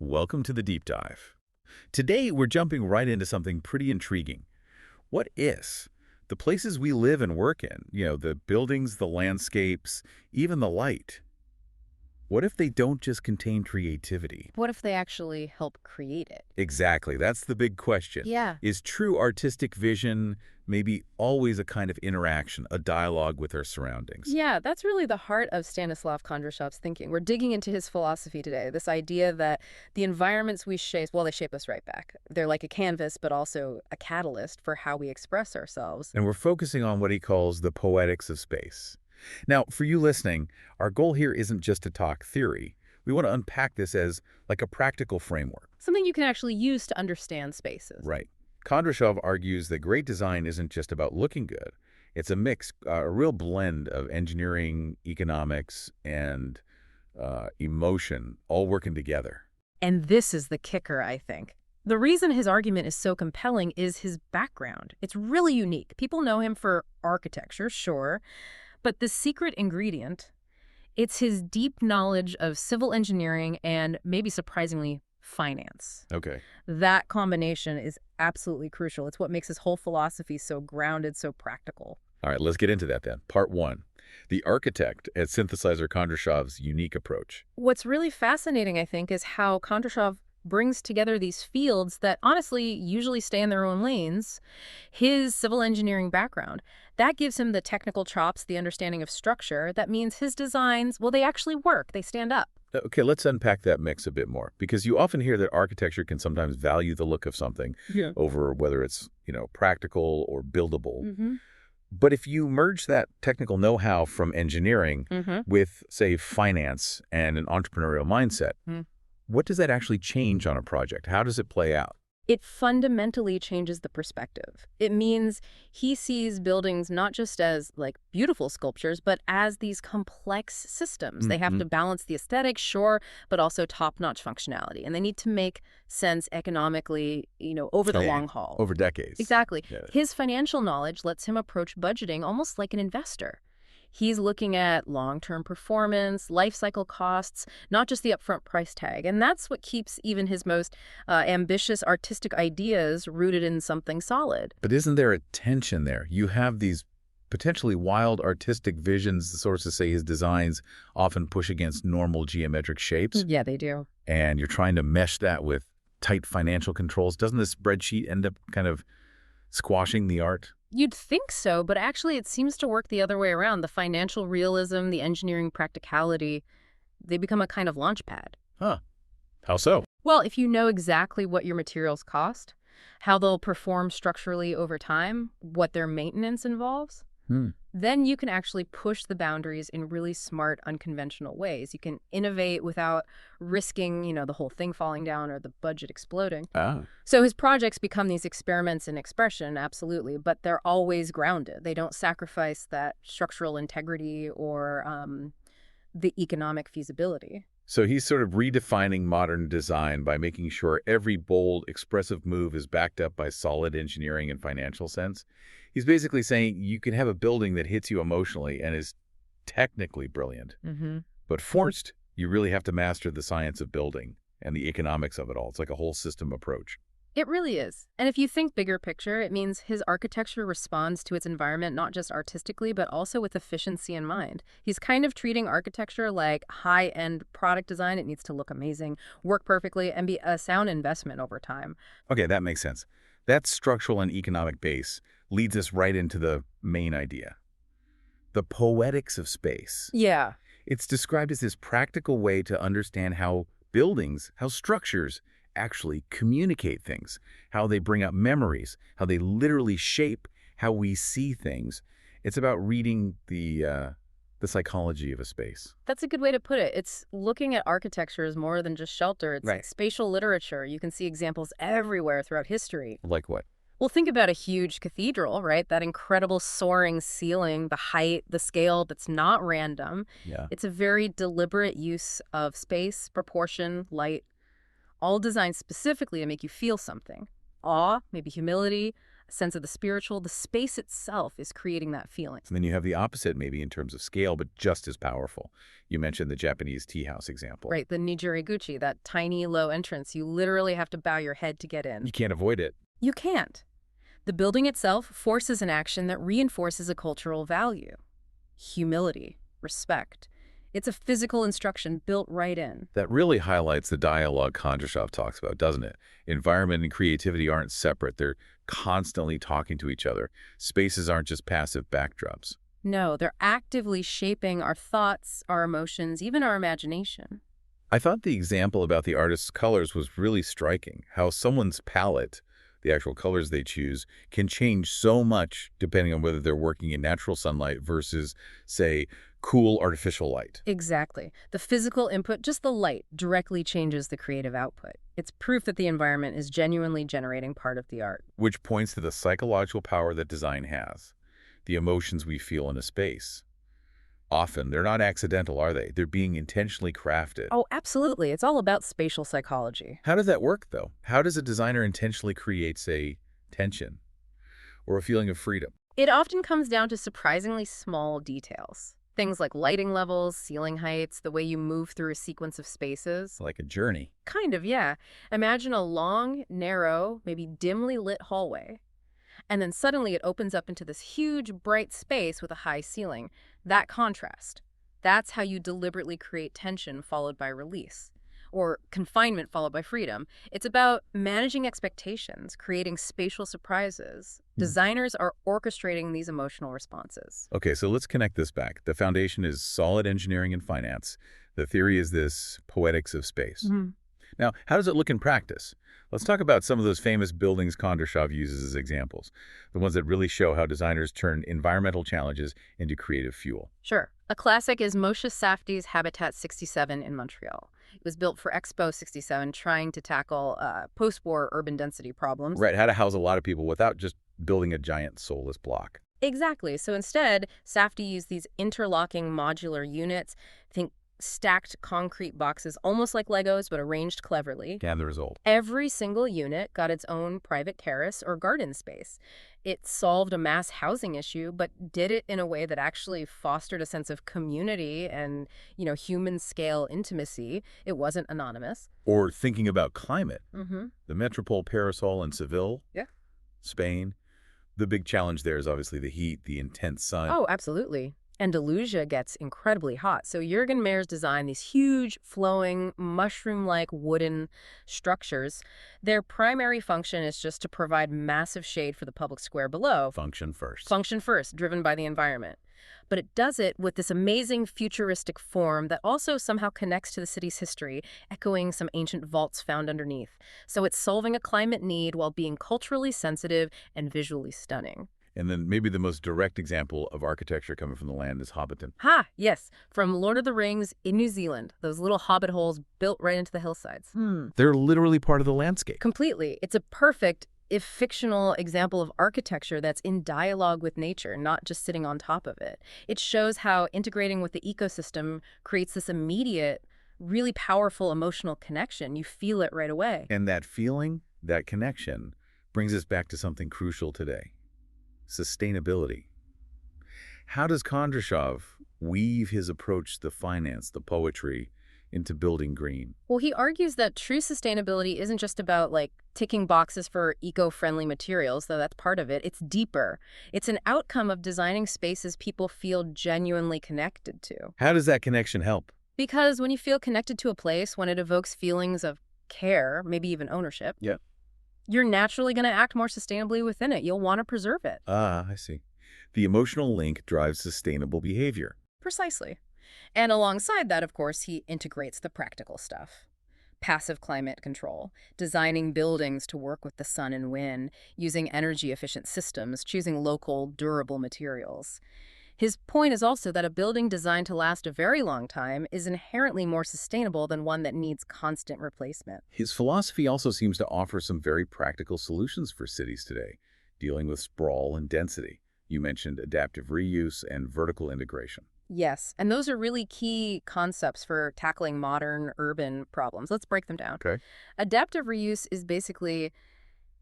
Welcome to the deep dive. Today, we're jumping right into something pretty intriguing. What is? The places we live and work in, the buildings, the landscapes, even the light. What if they don't just contain creativity? What if they actually help create it? Exactly. That's the big question. Yeah. Is true artistic vision maybe always a kind of interaction, a dialogue with our surroundings? Yeah, that's really the heart of Stanislav Kondrashov's thinking. We're digging into his philosophy today, this idea that the environments we shape, well, they shape us right back. They're like a canvas, but also a catalyst for how we express ourselves. And we're focusing on what he calls the poetics of space. Now, for you listening, our goal here isn't just to talk theory. We want to unpack this as like a practical framework. Something you can actually use to understand spaces. Right. Kondrashov argues that great design isn't just about looking good. It's a mix, a real blend of engineering, economics, and emotion all working together. And this is the kicker, I think. The reason his argument is so compelling is his background. It's really unique. People know him for architecture, sure, but the secret ingredient, it's his deep knowledge of civil engineering and, maybe surprisingly, finance. Okay. That combination is absolutely crucial. It's what makes his whole philosophy so grounded, so practical. All right, let's get into that then. Part one, the architect as synthesizer Kondrashov's unique approach. What's really fascinating, I think, is how Kondrashov brings together these fields that honestly usually stay in their own lanes. His civil engineering background, that gives him the technical chops, the understanding of structure. That means his designs, well, they actually work. They stand up. Okay, let's unpack that mix a bit more, because you often hear that architecture can sometimes value the look of something over whether it's, practical or buildable. Mm-hmm. But if you merge that technical know-how from engineering with, say, finance and an entrepreneurial mindset, what does that actually change on a project? How does it play out? It fundamentally changes the perspective. It means he sees buildings not just as beautiful sculptures, but as these complex systems. They have to balance the aesthetic, sure, but also top-notch functionality. And they need to make sense economically, over the long haul. Over decades. Exactly. Yeah. His financial knowledge lets him approach budgeting almost like an investor. He's looking at long-term performance, life cycle costs, not just the upfront price tag. And that's what keeps even his most ambitious artistic ideas rooted in something solid. But isn't there a tension there? You have these potentially wild artistic visions. The sources say his designs often push against normal geometric shapes. Yeah, they do. And you're trying to mesh that with tight financial controls. Doesn't this spreadsheet end up kind of squashing the art? You'd think so, but actually it seems to work the other way around. The financial realism, the engineering practicality, they become a kind of launch pad. Huh. How so? Well, if you know exactly what your materials cost, how they'll perform structurally over time, what their maintenance involves, then you can actually push the boundaries in really smart, unconventional ways. You can innovate without risking, the whole thing falling down or the budget exploding. So his projects become these experiments in expression, absolutely, but they're always grounded. They don't sacrifice that structural integrity or the economic feasibility. So he's sort of redefining modern design by making sure every bold, expressive move is backed up by solid engineering and financial sense. He's basically saying you can have a building that hits you emotionally and is technically brilliant. But first, you really have to master the science of building and the economics of it all. It's like a whole system approach. It really is. And if you think bigger picture, it means his architecture responds to its environment not just artistically, but also with efficiency in mind. He's kind of treating architecture like high-end product design. It needs to look amazing, work perfectly, and be a sound investment over time. Okay, that makes sense. That structural and economic base leads us right into the main idea. The poetics of space. Yeah. It's described as this practical way to understand how buildings, how structures actually communicate things, how they bring up memories, how they literally shape how we see things. It's about reading the psychology of a space. That's a good way to put it. It's looking at architecture as more than just shelter. It's Right. spatial literature. You can see examples everywhere throughout history. Like what? Well, think about a huge cathedral, right? That incredible soaring ceiling, the height, the scale that's not random. Yeah. It's a very deliberate use of space, proportion, light, all designed specifically to make you feel something. Awe, maybe humility, a sense of the spiritual. The space itself is creating that feeling. And then you have the opposite maybe in terms of scale, but just as powerful. You mentioned the Japanese tea house example. Right, the Nijiriguchi, that tiny low entrance. You literally have to bow your head to get in. You can't avoid it. You can't. The building itself forces an action that reinforces a cultural value. Humility, respect. It's a physical instruction built right in. That really highlights the dialogue Kondrashov talks about, doesn't it? Environment and creativity aren't separate. They're constantly talking to each other. Spaces aren't just passive backdrops. No, they're actively shaping our thoughts, our emotions, even our imagination. I thought the example about the artist's colors was really striking. How someone's palette, the actual colors they choose, can change so much depending on whether they're working in natural sunlight versus, say, cool artificial light. Exactly. The physical input, just the light, directly changes the creative output. It's proof that the environment is genuinely generating part of the art. Which points to the psychological power that design has, the emotions we feel in a space. Often, they're not accidental, are they? They're being intentionally crafted. Oh, absolutely. It's all about spatial psychology. How does that work, though? How does a designer intentionally create, say, tension or a feeling of freedom? It often comes down to surprisingly small details. Things like lighting levels, ceiling heights, the way you move through a sequence of spaces. Like a journey. Kind of, yeah. Imagine a long, narrow, maybe dimly lit hallway. And then suddenly it opens up into this huge, bright space with a high ceiling. That contrast. That's how you deliberately create tension followed by release. Or confinement followed by freedom. It's about managing expectations, creating spatial surprises. Designers are orchestrating these emotional responses. Okay, so let's connect this back. The foundation is solid engineering and finance. The theory is this poetics of space. Now, how does it look in practice? Let's talk about some of those famous buildings Kondrashov uses as examples, the ones that really show how designers turn environmental challenges into creative fuel. Sure. A classic is Moshe Safdie's Habitat 67 in Montreal. It was built for Expo 67, trying to tackle post-war urban density problems. Right, how to house a lot of people without just building a giant soulless block. Exactly. So instead, Safdie used these interlocking modular units, think stacked concrete boxes, almost like Legos, but arranged cleverly. And the result. Every single unit got its own private terrace or garden space. It solved a mass housing issue, but did it in a way that actually fostered a sense of community and, human scale intimacy. It wasn't anonymous. Or thinking about climate. The Metropole Parasol in Seville, Spain. The big challenge there is obviously the heat, the intense sun. Oh, absolutely. Andalusia gets incredibly hot. So Jürgen Mayer's designed these huge, flowing, mushroom-like wooden structures. Their primary function is just to provide massive shade for the public square below. Function first. Function first, driven by the environment. But it does it with this amazing futuristic form that also somehow connects to the city's history, echoing some ancient vaults found underneath. So it's solving a climate need while being culturally sensitive and visually stunning. And then maybe the most direct example of architecture coming from the land is Hobbiton. Ha! Yes, from Lord of the Rings in New Zealand. Those little hobbit holes built right into the hillsides. They're literally part of the landscape. Completely. It's a perfect, if fictional, example of architecture that's in dialogue with nature, not just sitting on top of it. It shows how integrating with the ecosystem creates this immediate, really powerful emotional connection. You feel it right away. And that feeling, that connection, brings us back to something crucial today. Sustainability. How does Kondrashov weave his approach to finance, the poetry, into building green? Well, he argues that true sustainability isn't just about, ticking boxes for eco-friendly materials, though that's part of it. It's deeper. It's an outcome of designing spaces people feel genuinely connected to. How does that connection help? Because when you feel connected to a place, when it evokes feelings of care, maybe even ownership, you're naturally going to act more sustainably within it. You'll want to preserve it. Ah, I see. The emotional link drives sustainable behavior. Precisely. And alongside that, of course, he integrates the practical stuff. Passive climate control, designing buildings to work with the sun and wind, using energy-efficient systems, choosing local, durable materials. His point is also that a building designed to last a very long time is inherently more sustainable than one that needs constant replacement. His philosophy also seems to offer some very practical solutions for cities today, dealing with sprawl and density. You mentioned adaptive reuse and vertical integration. Yes, and those are really key concepts for tackling modern urban problems. Let's break them down. Okay. Adaptive reuse is basically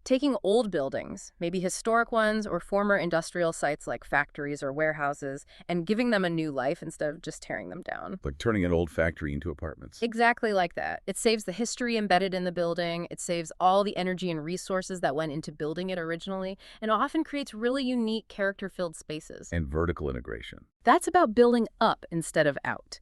Taking old buildings, maybe historic ones or former industrial sites like factories or warehouses, and giving them a new life instead of just tearing them down. Like turning an old factory into apartments. Exactly like that. It saves the history embedded in the building, it saves all the energy and resources that went into building it originally, and often creates really unique character-filled spaces. And vertical integration. That's about building up instead of out.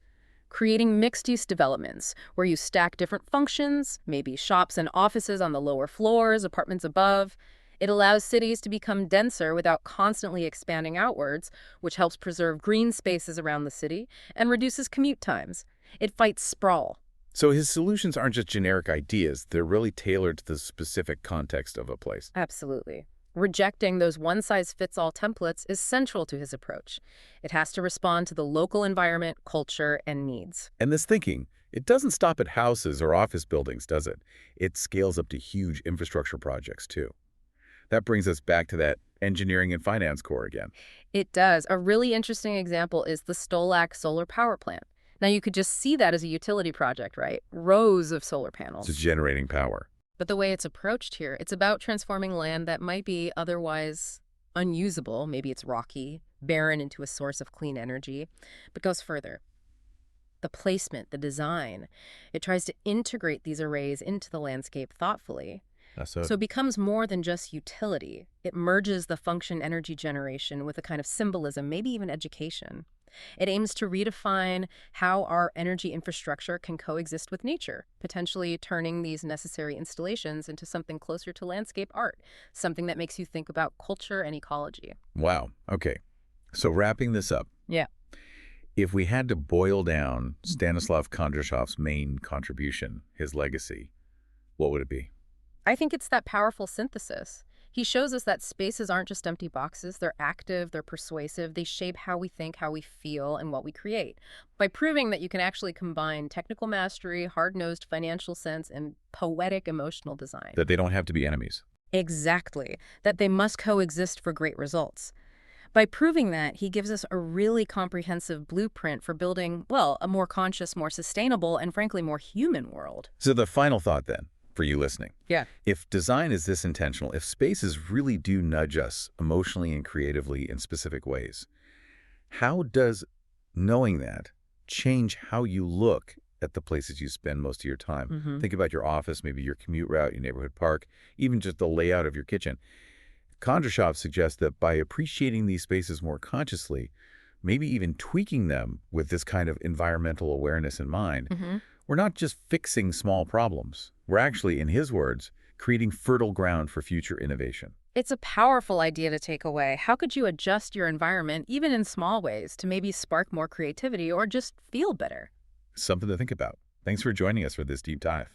Creating mixed-use developments where you stack different functions, maybe shops and offices on the lower floors, apartments above. It allows cities to become denser without constantly expanding outwards, which helps preserve green spaces around the city and reduces commute times. It fights sprawl. So his solutions aren't just generic ideas, they're really tailored to the specific context of a place. Absolutely. Rejecting those one-size-fits-all templates is central to his approach. It has to respond to the local environment, culture, and needs. And this thinking, it doesn't stop at houses or office buildings, does it? It scales up to huge infrastructure projects, too. That brings us back to that engineering and finance core again. It does. A really interesting example is the Stolac solar power plant. Now, you could just see that as a utility project, right? Rows of solar panels. It's generating power. But the way it's approached here, it's about transforming land that might be otherwise unusable, maybe it's rocky, barren, into a source of clean energy, but goes further. The placement, the design, it tries to integrate these arrays into the landscape thoughtfully. So it becomes more than just utility. It merges the function energy generation with a kind of symbolism, maybe even education. It aims to redefine how our energy infrastructure can coexist with nature, potentially turning these necessary installations into something closer to landscape art, something that makes you think about culture and ecology. Wow. Okay. So wrapping this up. Yeah. If we had to boil down Stanislav Kondrashov's main contribution, his legacy, what would it be? I think it's that powerful synthesis. He shows us that spaces aren't just empty boxes. They're active, they're persuasive, they shape how we think, how we feel, and what we create. By proving that you can actually combine technical mastery, hard-nosed financial sense, and poetic emotional design. That they don't have to be enemies. Exactly. That they must coexist for great results. By proving that, he gives us a really comprehensive blueprint for building, well, a more conscious, more sustainable, and frankly, more human world. So the final thought then, for you listening. Yeah. If design is this intentional, if spaces really do nudge us emotionally and creatively in specific ways, how does knowing that change how you look at the places you spend most of your time? Think about your office, maybe your commute route, your neighborhood park, even just the layout of your kitchen. Kondrashov suggests that by appreciating these spaces more consciously, maybe even tweaking them with this kind of environmental awareness in mind, we're not just fixing small problems. We're actually, in his words, creating fertile ground for future innovation. It's a powerful idea to take away. How could you adjust your environment, even in small ways, to maybe spark more creativity or just feel better? Something to think about. Thanks for joining us for this deep dive.